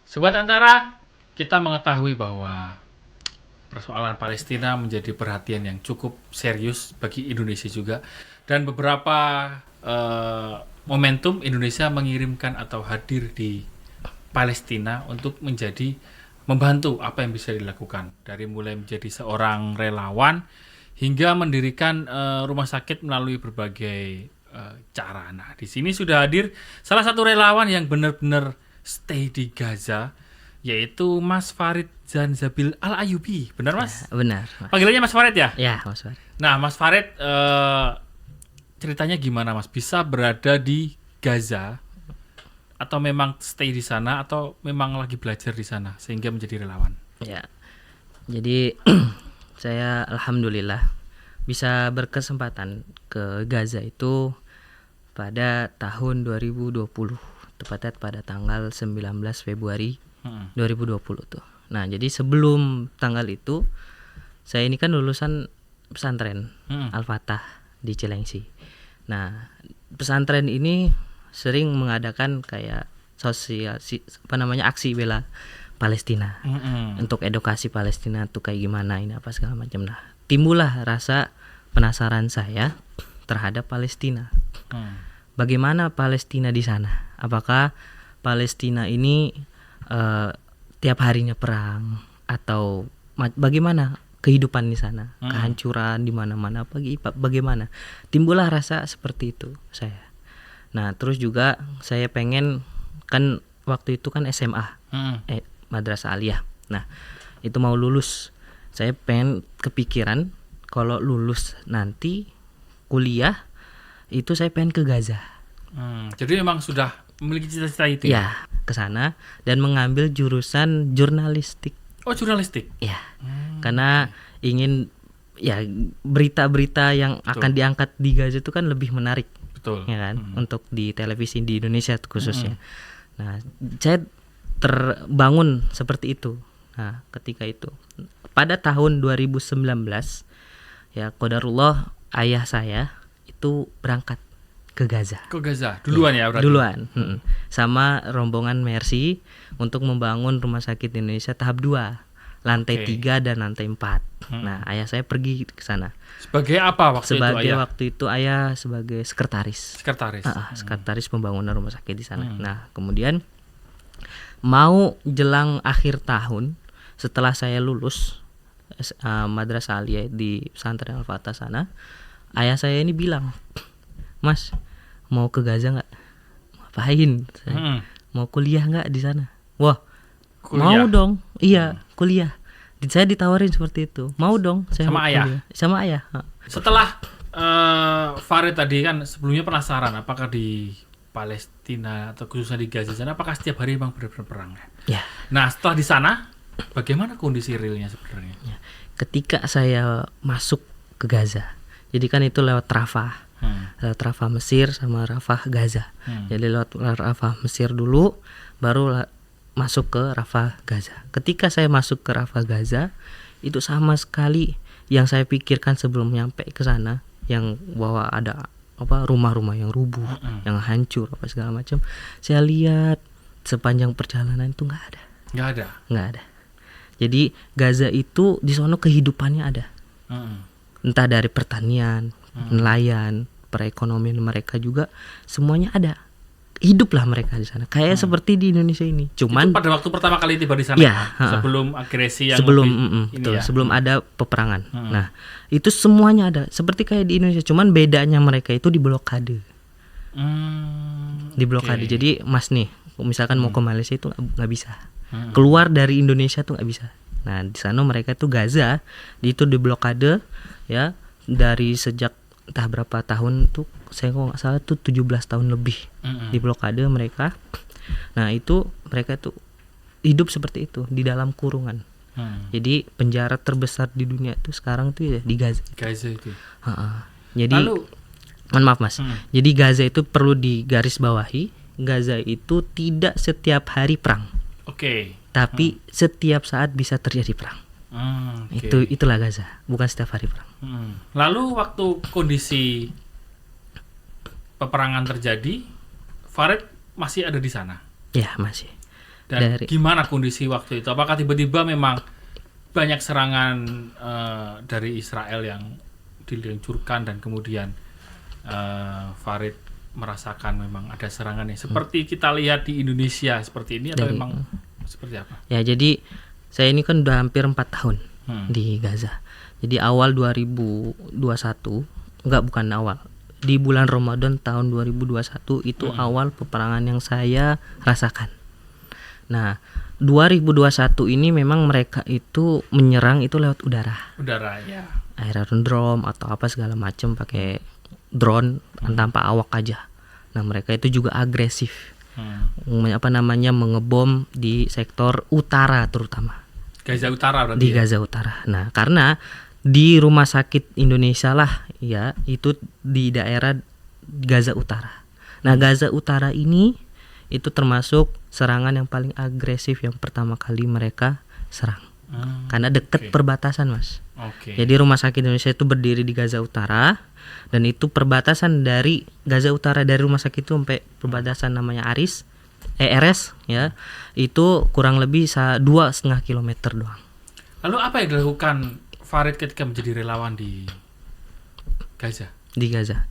Sobat Antara, kita mengetahui bahwa persoalan Palestina menjadi perhatian yang cukup serius bagi Indonesia juga. Dan beberapa momentum Indonesia mengirimkan atau hadir di Palestina untuk menjadi membantu apa yang bisa dilakukan. Dari mulai menjadi seorang relawan hingga mendirikan rumah sakit melalui berbagai cara. Nah, di sini sudah hadir salah satu relawan yang benar-benar stay di Gaza, yaitu Mas Farid Zanzabil Al-Ayubi. Benar, Mas? Ya, benar. Mas. Panggilannya Mas Farid ya? Ya, Mas Farid. Nah, Mas Farid, ceritanya gimana, Mas? Bisa berada di Gaza atau memang stay di sana atau memang lagi belajar di sana sehingga menjadi relawan? Ya. Jadi saya alhamdulillah bisa berkesempatan ke Gaza itu pada tahun 2020, tepatnya pada tanggal 19 Februari 2020 tuh. Nah, jadi sebelum tanggal itu saya ini kan lulusan pesantren Al-Fatah di Cilengsi. Nah, pesantren ini sering mengadakan kayak aksi bela Palestina. Untuk edukasi Palestina tuh kayak gimana ini apa segala macam. Nah, timbullah rasa penasaran saya terhadap Palestina. Bagaimana Palestina di sana? Apakah Palestina ini tiap harinya perang atau bagaimana kehidupan di sana? Kehancuran di mana-mana bagaimana? Timbullah rasa seperti itu saya. Nah, terus juga saya pengen, kan waktu itu kan SMA, Madrasah Aliyah. Nah, itu mau lulus. Saya pengen kepikiran kalau lulus nanti kuliah itu saya pengen ke Gaza. Jadi memang sudah memiliki cita-cita itu? Ya, ke sana dan mengambil jurusan jurnalistik. Oh, jurnalistik? Ya, karena ingin ya berita-berita yang akan diangkat di Gaza itu kan lebih menarik. Betul. Ya kan, untuk di televisi di Indonesia khususnya. Nah, saya terbangun seperti itu. Nah, ketika itu pada tahun 2019 ya qadarullah ayah saya itu berangkat ke Gaza. Ke Gaza duluan ya berarti? Duluan. Sama rombongan Mercy untuk membangun rumah sakit di Indonesia tahap 2. Lantai 3 dan lantai 4. Nah, ayah saya pergi ke sana. Sebagai apa waktu itu ayah? Waktu itu ayah sebagai sekretaris. Sekretaris pembangunan rumah sakit di sana. Nah, kemudian mau jelang akhir tahun setelah saya lulus Madrasah Aliyah di pesantren Al-Fatah sana, ayah saya ini bilang, "Mas, mau ke Gaza nggak?" "Ngapain?" "Mau kuliah nggak di sana?" "Wah, kuliah? Mau dong." "Iya, kuliah." Saya ditawarin seperti itu. "Mau dong." Saya sama ayah? Sama ayah. Setelah Farid tadi kan sebelumnya penasaran apakah di Palestina atau khususnya di Gaza sana apakah setiap hari memang benar-benar perang? Ya. Nah, setelah di sana bagaimana kondisi realnya sebenarnya? Ya. Ketika saya masuk ke Gaza, jadi kan itu lewat Rafah. Lewat Rafah Mesir sama Rafah Gaza. Jadi lewat Rafah Mesir dulu baru masuk ke Rafah Gaza. Ketika saya masuk ke Rafah Gaza, itu sama sekali yang saya pikirkan sebelum nyampe ke sana, yang bahwa ada rumah-rumah yang rubuh, yang hancur apa segala macam. Saya lihat sepanjang perjalanan itu nggak ada. Jadi Gaza itu di sono kehidupannya ada. Entah dari pertanian, nelayan, perekonomian mereka juga semuanya ada. Hiduplah mereka di sana kayak seperti di Indonesia ini. Cuman itu pada waktu pertama kali tiba di sana sebelum agresi yang sebelum ada peperangan. Nah, itu semuanya ada seperti kayak di Indonesia. Cuman bedanya mereka itu diblokade. Diblokade. Jadi Mas nih, misalkan mau ke Malaysia itu nggak bisa. Keluar dari Indonesia tuh nggak bisa. Nah, di sana mereka tuh Gaza itu diblokade ya dari sejak entah berapa tahun tuh, saya kok nggak salah tuh 17 tahun lebih di blokade mereka. Nah, itu mereka tuh hidup seperti itu di dalam kurungan. Jadi penjara terbesar di dunia itu sekarang tuh ya di Gaza. Gaza itu. Jadi maaf Mas. Jadi Gaza itu perlu digarisbawahi. Gaza itu tidak setiap hari perang. Tapi setiap saat bisa terjadi perang. Itulah Gaza, bukan setiap hari perang. Lalu waktu kondisi peperangan terjadi, Farid masih ada di sana? Ya, masih. Dan gimana kondisi waktu itu? Apakah tiba-tiba memang banyak serangan dari Israel yang diluncurkan dan kemudian Farid merasakan memang ada serangan yang seperti kita lihat di Indonesia seperti ini, atau memang seperti apa? Ya, jadi saya ini kan udah hampir 4 tahun di Gaza. Jadi awal 2021, bukan awal, di bulan Ramadan tahun 2021 itu awal peperangan yang saya rasakan. Nah, 2021 ini memang mereka itu menyerang itu lewat udara. Udara, ya. Aerodrome atau apa segala macam, pakai drone tanpa awak aja. Nah, mereka itu juga agresif. Mengebom di sektor utara terutama. Gaza Utara berarti. Di Gaza Utara. Nah, karena di rumah sakit Indonesia lah ya, itu di daerah Gaza Utara. Nah, Gaza Utara ini itu termasuk serangan yang paling agresif yang pertama kali mereka serang. Karena dekat perbatasan, Mas. Jadi rumah sakit Indonesia itu berdiri di Gaza Utara, dan itu perbatasan dari Gaza Utara, dari rumah sakit itu sampai perbatasan namanya RS ya, itu kurang lebih 2,5 kilometer doang. Lalu apa yang dilakukan Farid ketika menjadi relawan di Gaza?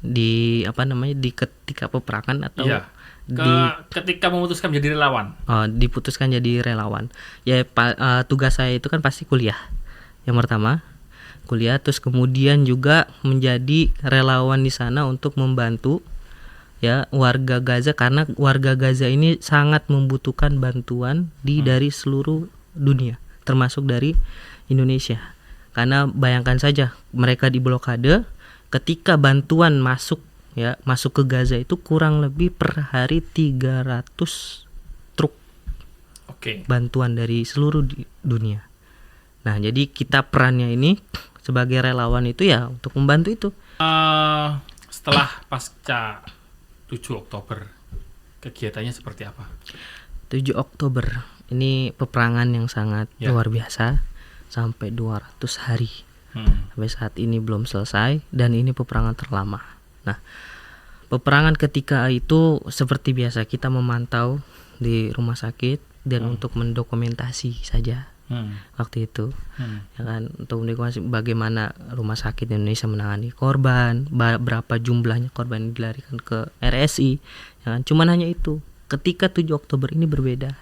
Di ketika peperangan atau ketika memutuskan menjadi relawan? Diputuskan jadi relawan. Ya, tugas saya itu kan pasti kuliah. Yang pertama kuliah, terus kemudian juga menjadi relawan di sana untuk membantu ya warga Gaza, karena warga Gaza ini sangat membutuhkan bantuan dari seluruh dunia, termasuk dari Indonesia. Karena bayangkan saja, mereka di blokade, ketika bantuan masuk ke Gaza itu kurang lebih per hari 300 truk bantuan dari seluruh dunia. Nah, jadi kita perannya ini sebagai relawan itu ya untuk membantu itu. Setelah pasca 7 Oktober, kegiatannya seperti apa? 7 Oktober ini peperangan yang sangat luar biasa, sampai 200 hari. Sampai saat ini belum selesai, dan ini peperangan terlama. Nah, peperangan ketika itu seperti biasa, kita memantau di rumah sakit dan untuk mendokumentasi saja waktu itu, ya kan, untuk mendokumentasi bagaimana rumah sakit Indonesia menangani korban, berapa jumlahnya korban yang dilarikan ke RSI, ya kan. Cuman hanya itu. Ketika 7 Oktober ini berbeda.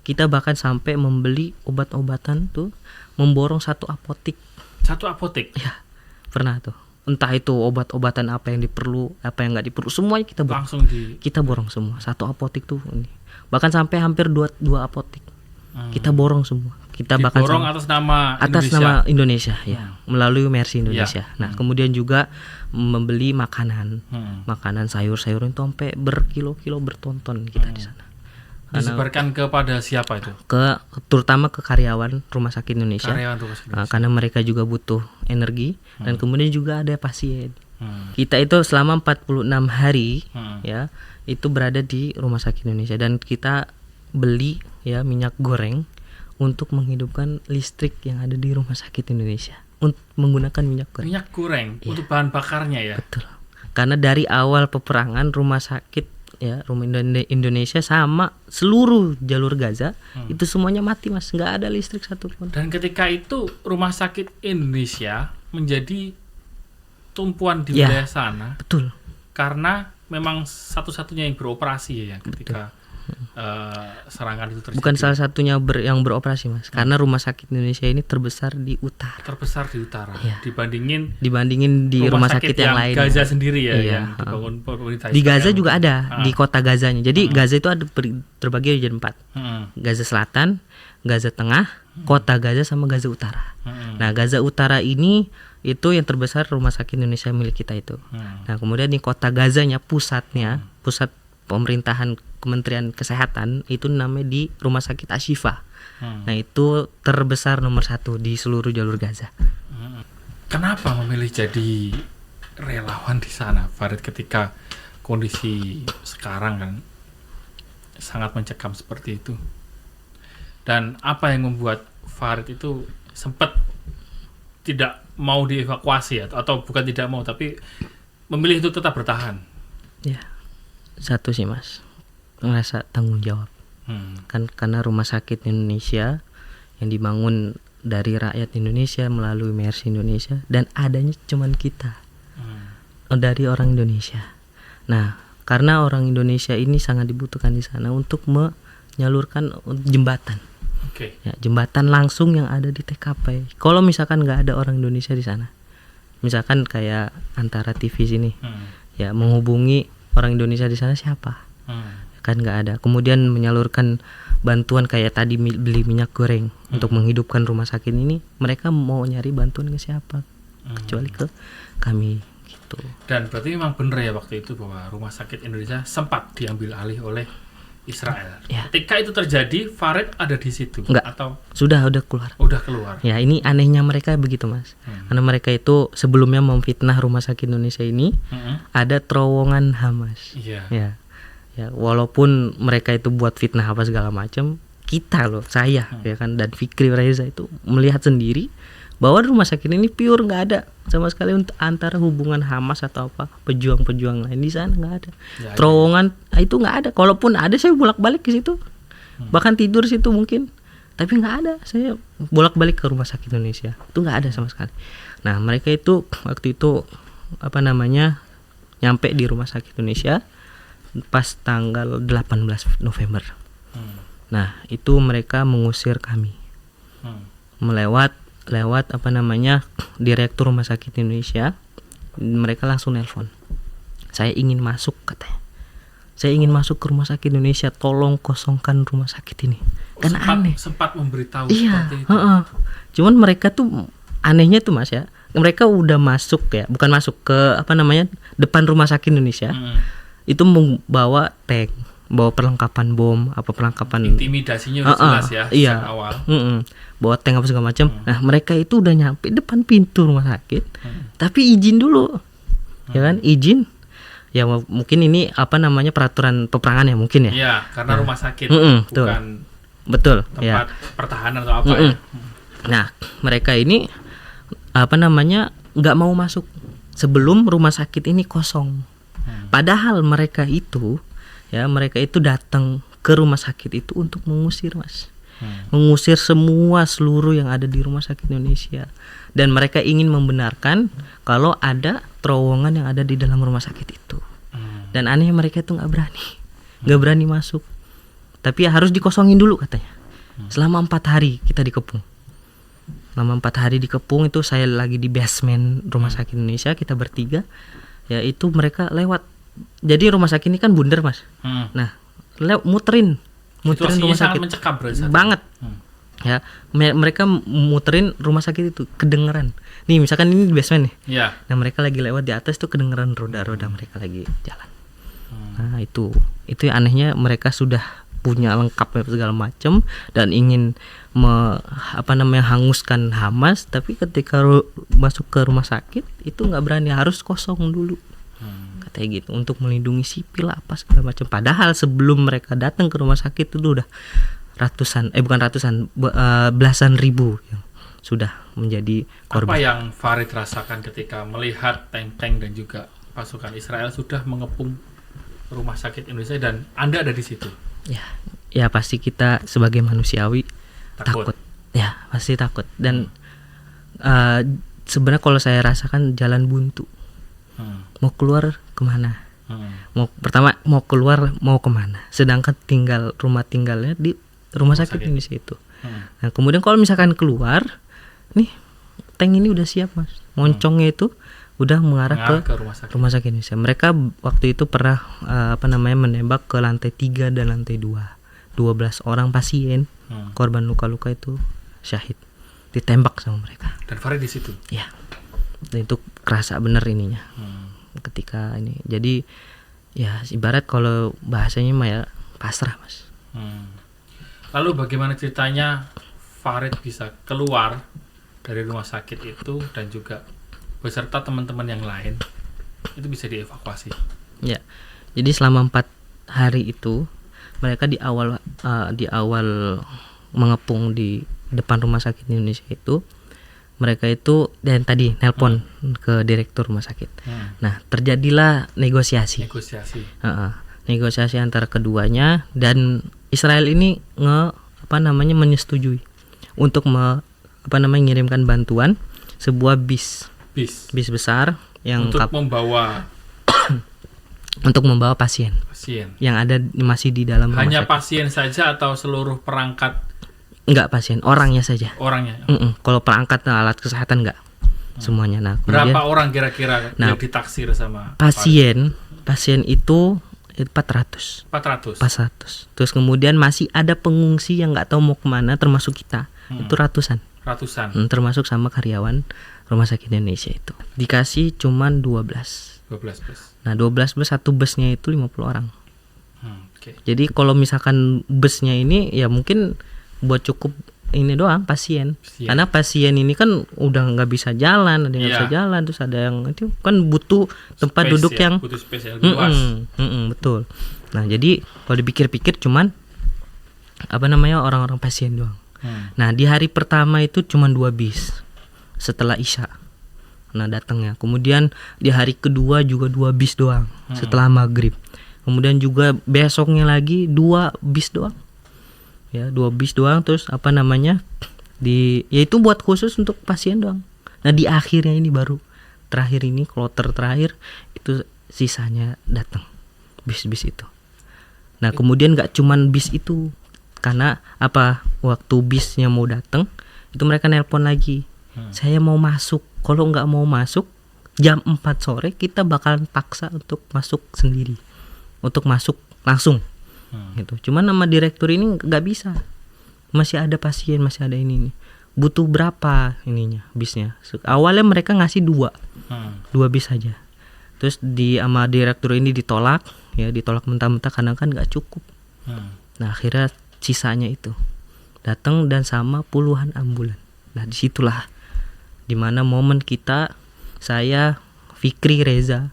Kita bahkan sampai membeli obat-obatan tuh, memborong satu apotik. Satu apotik? Ya, pernah tuh. Entah itu obat-obatan apa yang diperlu, apa yang nggak diperlu, semuanya kita borong. Kita borong semua. Satu apotik tuh ini. Bahkan sampai hampir dua apotik. Kita borong semua. Kita bahkan borong atas nama Indonesia ya, melalui Mercy Indonesia. Nah, kemudian juga membeli makanan. Makanan sayur-sayur itu sampai berkilo-kilo, bertonton kita di sana. Disebarkan kepada siapa itu? Terutama ke karyawan Rumah Sakit Indonesia. Karena mereka juga butuh energi, dan kemudian juga ada pasien. Kita itu selama 46 hari ya, itu berada di Rumah Sakit Indonesia, dan kita beli ya minyak goreng untuk menghidupkan listrik yang ada di Rumah Sakit Indonesia, untuk menggunakan minyak goreng. Minyak goreng untuk bahan bakarnya ya. Betul. Karena dari awal peperangan rumah sakit ya, Rumah Indonesia sama seluruh jalur Gaza itu semuanya mati, Mas, nggak ada listrik satupun. Dan ketika itu Rumah Sakit Indonesia menjadi tumpuan di wilayah sana. Betul. Karena memang satu-satunya yang beroperasi ya ketika serangan itu terjadi. Bukan salah satunya yang beroperasi, Mas. Karena Rumah Sakit Indonesia ini terbesar di utara. Terbesar di utara. Ya. Dibandingin di rumah sakit yang lain. Gaza sendiri ya, yang dibangun pemerintah Israel. Di Gaza juga ada, di kota Gazanya. Jadi Gaza itu ada terbagi jadi 4. Gaza Selatan, Gaza Tengah, kota Gaza, sama Gaza Utara. Nah, Gaza Utara ini itu yang terbesar Rumah Sakit Indonesia milik kita itu. Nah, kemudian di kota Gazanya, pusat pemerintahan Kementerian Kesehatan itu namanya di Rumah Sakit Ashifa. Nah, itu terbesar nomor 1 di seluruh jalur Gaza. Kenapa memilih jadi relawan di sana, Farid, ketika kondisi sekarang kan sangat mencekam seperti itu? Dan apa yang membuat Farid itu sempat tidak mau dievakuasi, atau bukan tidak mau, tapi memilih untuk tetap bertahan? Ya, satu sih, Mas, ngerasa tanggung jawab. Kan karena rumah sakit Indonesia yang dibangun dari rakyat Indonesia melalui Mercy Indonesia dan adanya cuman kita dari orang Indonesia. Nah, karena orang Indonesia ini sangat dibutuhkan di sana untuk menyalurkan jembatan. Ya, jembatan langsung yang ada di TKP. Kalau misalkan nggak ada orang Indonesia di sana, misalkan kayak Antara TV sini, ya menghubungi orang Indonesia di sana siapa? Kan nggak ada. Kemudian menyalurkan bantuan kayak tadi beli minyak goreng untuk menghidupkan rumah sakit ini, mereka mau nyari bantuan ke siapa? Kecuali ke kami gitu. Dan berarti memang benar ya waktu itu bahwa rumah sakit Indonesia sempat diambil alih oleh Israel. Ya. Ketika itu terjadi, Farid ada di situ? Enggak. Atau udah keluar. Udah keluar. Ya, ini anehnya mereka begitu, Mas. Karena mereka itu sebelumnya memfitnah rumah sakit Indonesia ini, ada terowongan Hamas. Iya. Ya, walaupun mereka itu buat fitnah apa segala macam, kita loh, saya ya kan, dan Fikri Reza itu melihat sendiri bahwa rumah sakit ini pure, nggak ada sama sekali untuk antara hubungan Hamas atau apa pejuang-pejuang lain di sana, nggak ada. Ya, Terowongan itu nggak ada. Kalaupun ada, saya bolak-balik ke situ, bahkan tidur situ mungkin, tapi nggak ada. Saya bolak-balik ke rumah sakit Indonesia, itu nggak ada sama sekali. Nah, mereka itu waktu itu nyampe di rumah sakit Indonesia pas tanggal 18 November. Nah, itu mereka mengusir kami melewat direktur rumah sakit Indonesia. Mereka langsung nelpon, saya ingin masuk, katanya. Saya ingin masuk ke rumah sakit Indonesia, tolong kosongkan rumah sakit ini. Kan aneh. Sempat memberitahu seperti itu. Cuman mereka tuh anehnya tuh, Mas, ya, mereka udah masuk ya, bukan masuk ke depan rumah sakit Indonesia. Itu membawa tank, bawa perlengkapan bom, perlengkapan intimidasinya udah jelas ya sejak awal. Bawa tank apa segala macam. Nah, mereka itu udah nyampe depan pintu rumah sakit, tapi izin dulu, ya kan, izin. Ya mungkin ini peraturan peperangan ya mungkin ya. Iya, karena rumah sakit bukan betul tempat pertahanan atau apa ya. Nah, mereka ini nggak mau masuk sebelum rumah sakit ini kosong. Padahal mereka itu datang ke rumah sakit itu untuk mengusir, Mas. Mengusir seluruh yang ada di rumah sakit Indonesia, dan mereka ingin membenarkan kalau ada terowongan yang ada di dalam rumah sakit itu. Dan anehnya mereka itu nggak berani masuk, tapi harus dikosongin dulu katanya. Selama 4 hari kita dikepung. Selama 4 hari dikepung itu saya lagi di basement rumah sakit Indonesia, kita bertiga. Ya, itu mereka lewat. Jadi rumah sakit ini kan bundar, Mas. Nah, muterin rumah sakit mencekam banget. Ya, mereka muterin rumah sakit itu, kedengeran. Nih, misalkan ini di basement nih. Iya. Nah, mereka lagi lewat di atas tuh kedengeran roda-roda mereka lagi jalan. Nah, itu yang anehnya, mereka sudah punya lengkap segala macam dan ingin hanguskan Hamas, tapi ketika masuk ke rumah sakit itu nggak berani, harus kosong dulu. Katanya gitu, untuk melindungi sipil apa segala macam. Padahal sebelum mereka datang ke rumah sakit itu udah belasan ribu yang sudah menjadi korban. Apa yang Farid rasakan ketika melihat tank-tank dan juga pasukan Israel sudah mengepung rumah sakit Indonesia dan Anda ada di situ? Ya pasti kita sebagai manusiawi takut. Ya, pasti takut. Dan sebenarnya kalau saya rasakan jalan buntu. Mau keluar kemana? Pertama mau keluar mau kemana? Sedangkan rumah tinggalnya di rumah sakit Indonesia itu. Nah, kemudian kalau misalkan keluar, nih tank ini udah siap, Mas. Moncongnya itu udah mengarah ke rumah sakit Indonesia. Mereka waktu itu pernah menembak ke lantai 3 dan lantai 2. 12 orang pasien korban luka-luka itu syahid, ditembak sama mereka. Dan Farid di situ. Ya. Dan itu kerasa bener ininya. Ketika ini. Jadi ya ibarat kalau bahasanya mah ya pasrah, Mas. Lalu bagaimana ceritanya Farid bisa keluar dari rumah sakit itu dan juga beserta teman-teman yang lain itu bisa dievakuasi? Ya. Jadi selama 4 hari itu mereka di awal mengepung di depan rumah sakit Indonesia itu, mereka itu dan tadi nelpon ke direktur rumah sakit. Nah, terjadilah negosiasi. Negosiasi antara keduanya, dan Israel ini menyetujui untuk mengirimkan bantuan sebuah bis besar yang untuk membawa pasien yang ada masih di dalam rumah hanya sakit. Pasien saja atau seluruh perangkat? Enggak, pasien, orangnya saja. Orangnya. Kalau perangkat alat kesehatan enggak. Semuanya. Nah, kemudian, berapa orang kira-kira yang ditaksir sama pasien itu 400. Terus kemudian masih ada pengungsi yang nggak tahu mau kemana, termasuk kita. Itu ratusan. Termasuk sama karyawan Rumah Sakit Indonesia itu. Dikasih cuman 12 bus. Nah, 12 bus, satu busnya itu 50 orang. Okay. Jadi kalau misalkan busnya ini ya mungkin buat cukup ini doang pasien. Karena pasien ini kan udah nggak bisa jalan, ada yang nggak bisa jalan, terus ada yang itu kan butuh tempat duduk yang butuh space yang luas. Betul. Nah, jadi kalau dipikir-pikir cuman orang-orang pasien doang. Nah, di hari pertama itu cuman 2 bis setelah Isya. Nah, datangnya. Kemudian di hari kedua juga 2 bis doang setelah maghrib. Kemudian juga besoknya lagi 2 bis doang. Ya, 2 bis doang. Terus yaitu buat khusus untuk pasien doang. Nah, di akhirnya ini baru terakhir ini kloter terakhir itu sisanya datang bis-bis itu. Nah, kemudian nggak cuman bis itu, karena waktu bisnya mau datang itu mereka nelpon lagi. Saya mau masuk. Kalau nggak mau masuk jam 4 sore kita bakalan paksa untuk masuk sendiri, untuk masuk langsung. Gitu. Cuman nama direktur ini nggak bisa, masih ada pasien, masih ada ini nih. Butuh berapa ininya bisnya? Awalnya mereka ngasih 2 bis saja. Terus sama direktur ini ditolak mentah-mentah karena kan nggak cukup. Nah, akhirnya sisanya itu datang dan sama puluhan ambulan. Nah, disitulah dimana momen saya Fikri Reza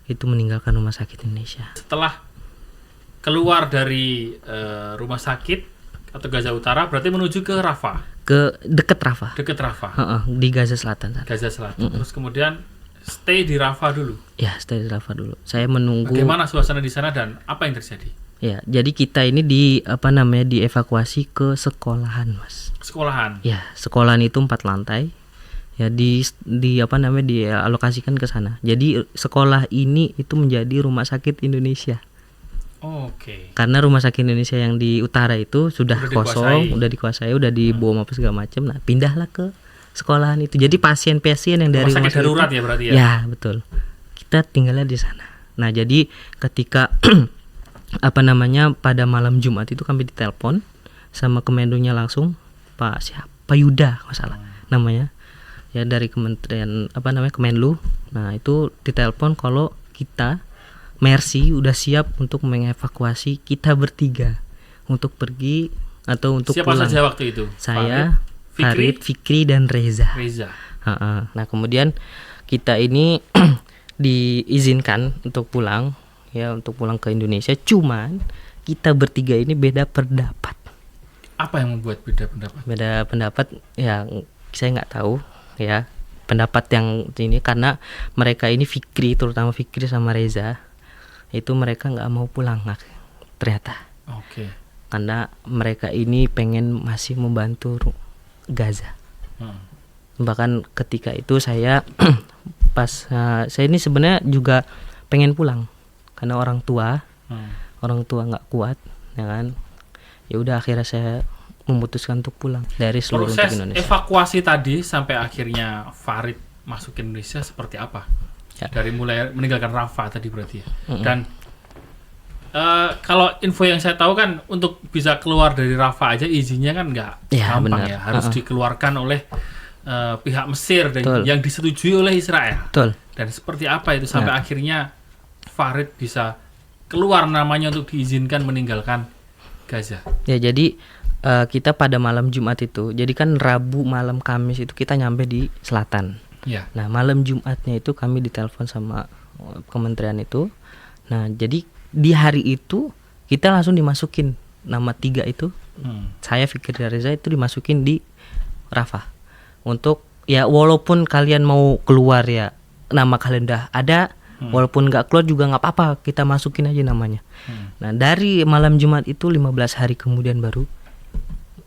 itu meninggalkan Rumah Sakit Indonesia. Setelah keluar dari rumah sakit atau Gaza Utara, berarti menuju ke Rafah. Ke dekat Rafah. Di Gaza Selatan. Terus kemudian stay di Rafah dulu. Ya, stay di Rafah dulu. Saya menunggu. Bagaimana suasana di sana dan apa yang terjadi? Ya, jadi kita ini dievakuasi ke sekolahan, Mas. Sekolahan. Ya, sekolahan itu 4 lantai. Ya, dialokasikan ke sana. Jadi sekolah ini itu menjadi Rumah Sakit Indonesia. Oke. Karena Rumah Sakit Indonesia yang di utara itu sudah kosong, udah dikuasai, udah dibom apa segala macam. Nah, pindahlah ke sekolahan itu. Jadi pasien-pasien yang dari rumah sakit darurat ya berarti ya. Ya, betul. Kita tinggalnya di sana. Nah, jadi ketika pada malam Jumat itu kami ditelepon sama Kemenlunya langsung, Pak Yuda nggak salah namanya. Ya, dari Kementerian Kemenlu. Nah, itu ditelepon kalau kita Mercy udah siap untuk mengevakuasi kita bertiga untuk pergi atau untuk siapa pulang. Siapa saja waktu itu? Saya, Farid, Fikri dan Reza. Nah, kemudian kita ini diizinkan untuk pulang ke Indonesia. Cuman kita bertiga ini beda pendapat. Apa yang membuat beda pendapat? Beda pendapat ya saya nggak tahu ya, pendapat yang ini karena mereka ini terutama Fikri sama Reza itu mereka nggak mau pulang ternyata. Oke. Karena mereka ini pengen masih membantu Gaza. Bahkan ketika itu saya saya ini sebenarnya juga pengen pulang karena orang tua nggak kuat, ya kan. Ya udah akhirnya saya memutuskan untuk pulang dari seluruh proses Indonesia. Evakuasi tadi sampai akhirnya Farid masuk ke Indonesia seperti apa? Ya. Dari mulai meninggalkan Rafah tadi berarti ya. Dan kalau info yang saya tahu kan untuk bisa keluar dari Rafah aja izinnya kan nggak gampang ya, harus dikeluarkan oleh pihak Mesir dan yang disetujui oleh Israel. Betul. Dan seperti apa itu sampai akhirnya Farid bisa keluar namanya untuk diizinkan meninggalkan Gaza? Ya, jadi kita pada malam Jumat itu, jadi kan Rabu malam Kamis itu kita nyampe di selatan. Ya. Nah, malam Jumatnya itu kami ditelepon sama kementerian itu. Nah, jadi di hari itu kita langsung dimasukin nama 3 itu. Saya Fikri dan Reza itu dimasukin di Rafah. Untuk ya walaupun kalian mau keluar ya nama kalian udah ada, Walaupun nggak keluar juga nggak apa-apa, kita masukin aja namanya. Nah dari malam Jumat itu 15 hari kemudian baru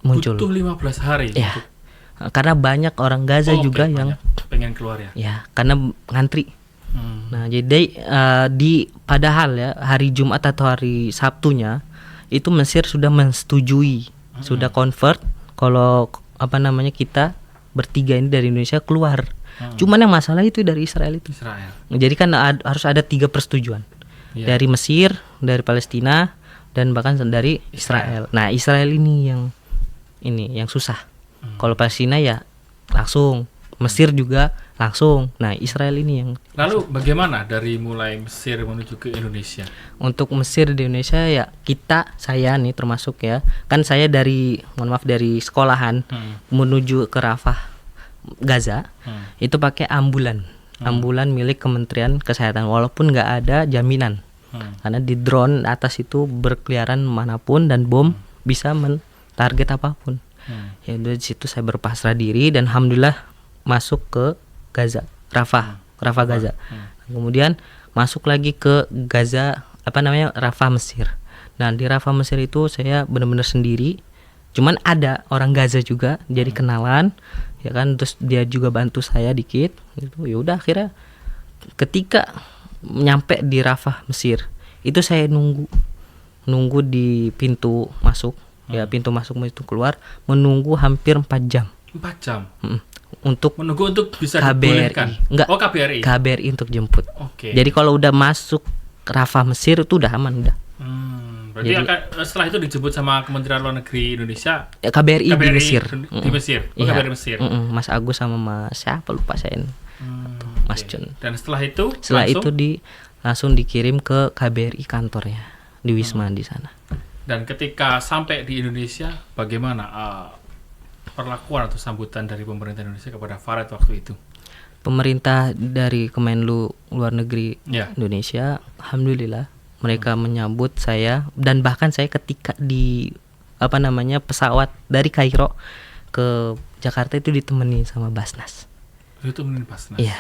muncul. Butuh 15 hari. Ya, karena banyak orang Gaza juga yang pengen keluar ya. Ya, karena ngantri. Nah jadi padahal ya hari Jumat atau hari Sabtunya itu Mesir sudah mensetujui, sudah convert kalau apa namanya kita bertiga ini dari Indonesia keluar. Cuman yang masalah itu dari Israel itu. Jadi kan harus ada 3 persetujuan. Dari Mesir, dari Palestina, dan bahkan dari Israel. Nah Israel ini yang susah. Kalau Palestina ya langsung, Mesir juga langsung. Nah Israel ini yang. Lalu bagaimana dari mulai Mesir menuju ke Indonesia? Untuk Mesir di Indonesia ya saya nih termasuk ya, kan saya dari sekolahan menuju ke Rafah Gaza itu pakai ambulan milik Kementerian Kesehatan, walaupun nggak ada jaminan karena di drone atas itu berkeliaran manapun dan bom bisa mentarget apapun. Ya dari situ saya berpasrah diri dan alhamdulillah masuk ke Gaza, Rafah Gaza. Kemudian masuk lagi ke Gaza Rafah Mesir. Nah di Rafah Mesir itu saya benar-benar sendiri. Cuman ada orang Gaza juga jadi kenalan, ya kan, terus dia juga bantu saya dikit gitu. Ya udah akhirnya ketika nyampe di Rafah Mesir itu saya nunggu di pintu masuk. Ya pintu masuk itu keluar menunggu hampir 4 jam. 4 jam. Untuk menunggu untuk bisa dibolehkan. Enggak. Oh KBRI. KBRI untuk jemput. Oke. Jadi kalau udah masuk Rafah Mesir itu udah aman udah. Berarti setelah itu dijemput sama Kementerian Luar Negeri Indonesia. Ya, KBRI di Mesir. Di Mesir. KBRI Mesir. Mas Agus sama Mas siapa lupa saya. Mas John. Dan setelah itu langsung dikirim ke KBRI kantornya di Wisma di sana. Dan ketika sampai di Indonesia, bagaimana perlakuan atau sambutan dari pemerintah Indonesia kepada Farid waktu itu? Pemerintah dari Kemenlu Luar Negeri Indonesia, alhamdulillah mereka menyambut saya, dan bahkan saya ketika di pesawat dari Kairo ke Jakarta itu ditemani sama Basnas. Itu Basnas. Iya,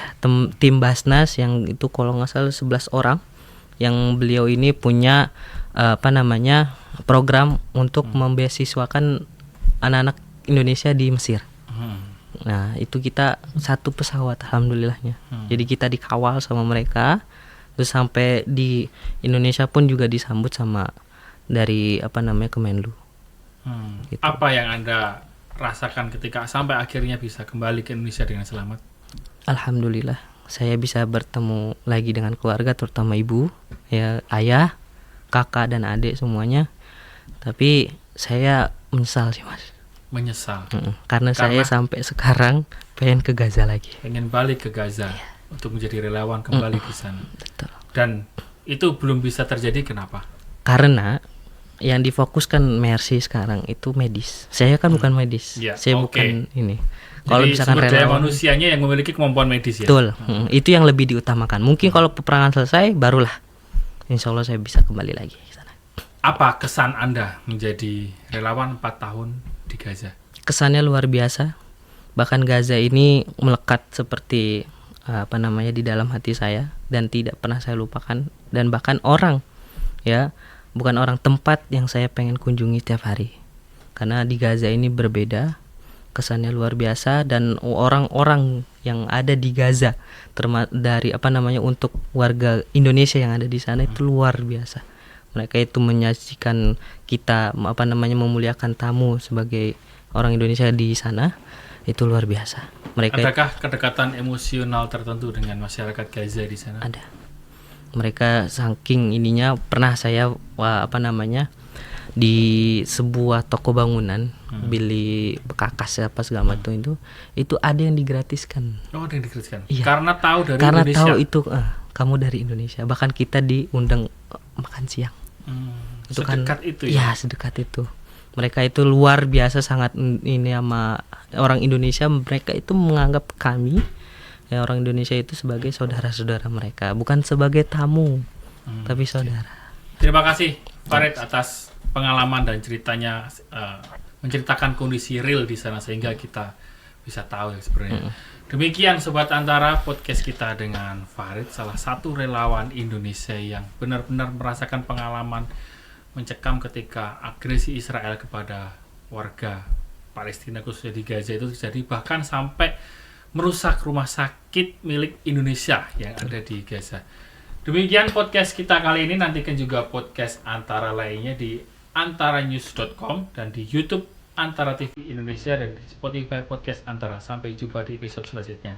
tim Basnas yang itu kalau nggak salah 11 orang, yang beliau ini punya program untuk membeasiswakan anak-anak Indonesia di Mesir. Nah itu kita satu pesawat alhamdulillahnya. Jadi kita dikawal sama mereka, terus sampai di Indonesia pun juga disambut sama dari Kemenlu. Gitu. Apa yang Anda rasakan ketika sampai akhirnya bisa kembali ke Indonesia dengan selamat? Alhamdulillah saya bisa bertemu lagi dengan keluarga, terutama ibu, ya ayah, kakak dan adik semuanya. Tapi saya menyesal sih Mas. Menyesal. Karena saya sampai sekarang pengen ke Gaza lagi. Pengen balik ke Gaza untuk menjadi relawan kembali di sana. Betul. Dan itu belum bisa terjadi, kenapa? Karena yang difokuskan Mercy sekarang itu medis. Saya kan bukan medis. Saya bukan ini. Kalau misalkan relawan manusianya yang memiliki kemampuan medis ya. Betul. Itu yang lebih diutamakan. Mungkin kalau peperangan selesai barulah insya Allah saya bisa kembali lagi ke sana. Apa kesan Anda menjadi relawan 4 tahun di Gaza? Kesannya luar biasa. Bahkan Gaza ini melekat seperti di dalam hati saya dan tidak pernah saya lupakan, dan bahkan bukan orang, tempat yang saya pengen kunjungi tiap hari. Karena di Gaza ini berbeda, kesannya luar biasa, dan orang-orang yang ada di Gaza dari untuk warga Indonesia yang ada di sana itu luar biasa. Mereka itu menyajikan kita memuliakan tamu sebagai orang Indonesia di sana, itu luar biasa. Adakah kedekatan emosional tertentu dengan masyarakat Gaza di sana? Ada. Mereka saking ininya, pernah saya di sebuah toko bangunan beli bekakas segala macam itu ada yang digratiskan. Oh, ada yang digratiskan. Iya. Karena tahu dari Indonesia. Karena tahu itu kamu dari Indonesia. Bahkan kita diundang makan siang. Itu sedekat kan, itu ya. Ya, sedekat itu. Mereka itu luar biasa sangat ini sama orang Indonesia. Mereka itu menganggap kami orang Indonesia itu sebagai saudara-saudara mereka, bukan sebagai tamu, tapi saudara. Terima kasih Farid atas pengalaman dan ceritanya, menceritakan kondisi real di sana sehingga kita bisa tahu sebenarnya Demikian Sobat Antara podcast kita dengan Farid, salah satu relawan Indonesia yang benar-benar merasakan pengalaman mencekam ketika agresi Israel kepada warga Palestina khususnya di Gaza itu terjadi, bahkan sampai merusak rumah sakit milik Indonesia yang ada di Gaza. Demikian podcast kita kali ini. Nantikan juga podcast Antara lainnya di antaranews.com dan di YouTube Antara TV Indonesia dan di Spotify Podcast Antara. Sampai jumpa di episode selanjutnya.